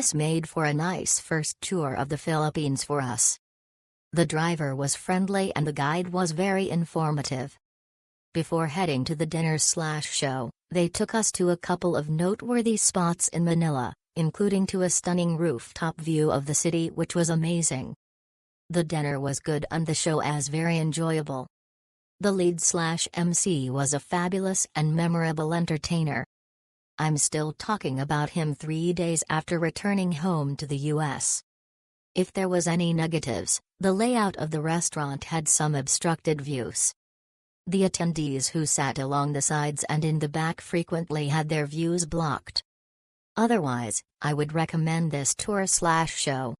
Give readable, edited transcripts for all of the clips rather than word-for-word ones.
This made for a nice first tour of the Philippines for us. The driver was friendly and the guide was very informative. Before heading to the dinner/show, they took us to a couple of noteworthy spots in Manila, including to a stunning rooftop view of the city which was amazing. The dinner was good and the show as very enjoyable. The lead/MC was a fabulous and memorable entertainer. I'm still talking about him 3 days after returning home to the US. If there was any negatives, the layout of the restaurant had some obstructed views. The attendees who sat along the sides and in the back frequently had their views blocked. Otherwise, I would recommend this tour/show.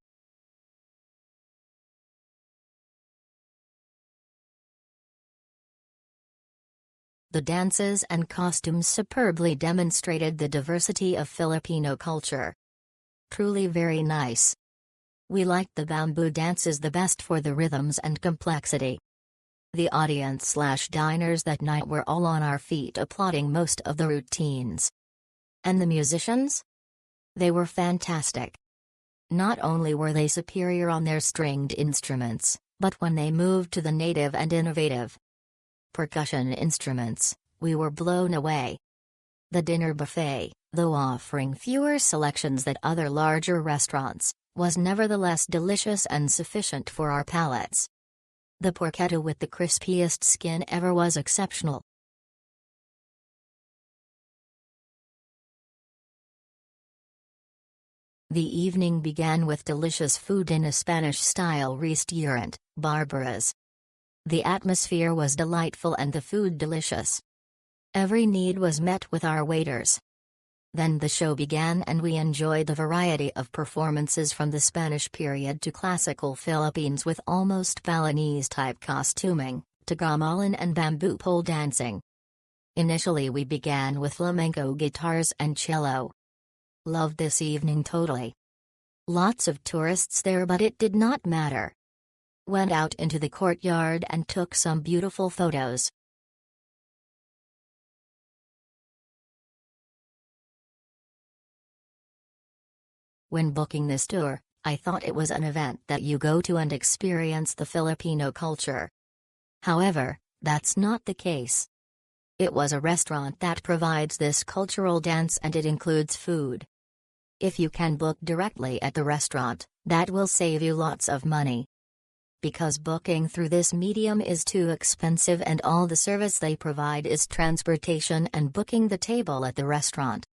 The dances and costumes superbly demonstrated the diversity of Filipino culture. Truly very nice. We liked the bamboo dances the best for the rhythms and complexity. The audience/diners that night were all on our feet applauding most of the routines. And the musicians? They were fantastic. Not only were they superior on their stringed instruments, but when they moved to the native and innovative percussion instruments, we were blown away. The dinner buffet, though offering fewer selections than other larger restaurants, was nevertheless delicious and sufficient for our palates. The porchetta with the crispiest skin ever was exceptional. The evening began with delicious food in a Spanish-style restaurant, Barbara's. The atmosphere was delightful and the food delicious. Every need was met with our waiters. Then the show began and we enjoyed the variety of performances from the Spanish period to classical Philippines with almost Balinese-type costuming, to gamelan and bamboo pole dancing. Initially we began with flamenco guitars and cello. Loved this evening totally. Lots of tourists there but it did not matter. Went out into the courtyard and took some beautiful photos. When booking this tour, I thought it was an event that you go to and experience the Filipino culture. However, that's not the case. It was a restaurant that provides this cultural dance and it includes food. If you can book directly at the restaurant, that will save you lots of money. Because booking through this medium is too expensive and all the service they provide is transportation and booking the table at the restaurant.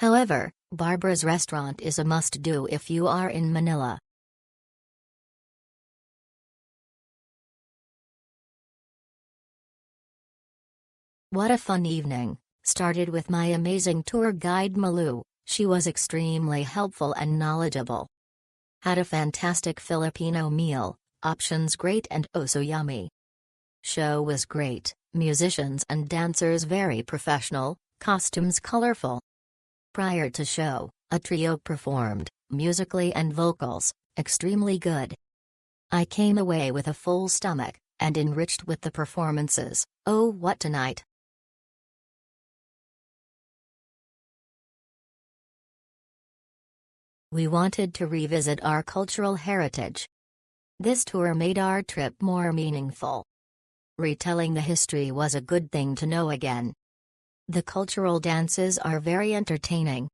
However, Barbara's restaurant is a must-do if you are in Manila. What a fun evening. Started with my amazing tour guide Malu. She was extremely helpful and knowledgeable. Had a fantastic Filipino meal. Options great and oh so yummy. Show was great, musicians and dancers very professional, costumes colorful. Prior to show, a trio performed, musically and vocals, extremely good. I came away with a full stomach, and enriched with the performances. Oh what a night. We wanted to revisit our cultural heritage. This tour made our trip more meaningful. Retelling the history was a good thing to know again. The cultural dances are very entertaining.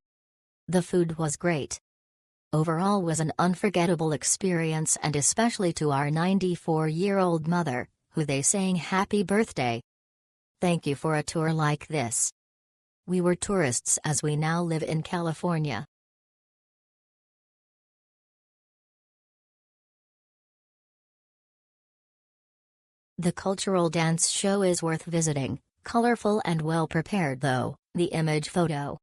The food was great. Overall was an unforgettable experience and especially to our 94-year-old mother, who they sang happy birthday. Thank you for a tour like this. We were tourists as we now live in California. The cultural dance show is worth visiting, colorful and well prepared though, the image photo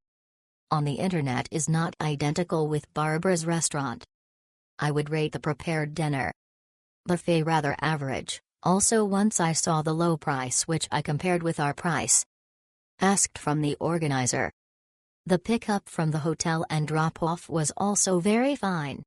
on the internet is not identical with Barbara's restaurant. I would rate the prepared dinner buffet rather average, also once I saw the low price which I compared with our price asked from the organizer. The pickup from the hotel and drop-off was also very fine.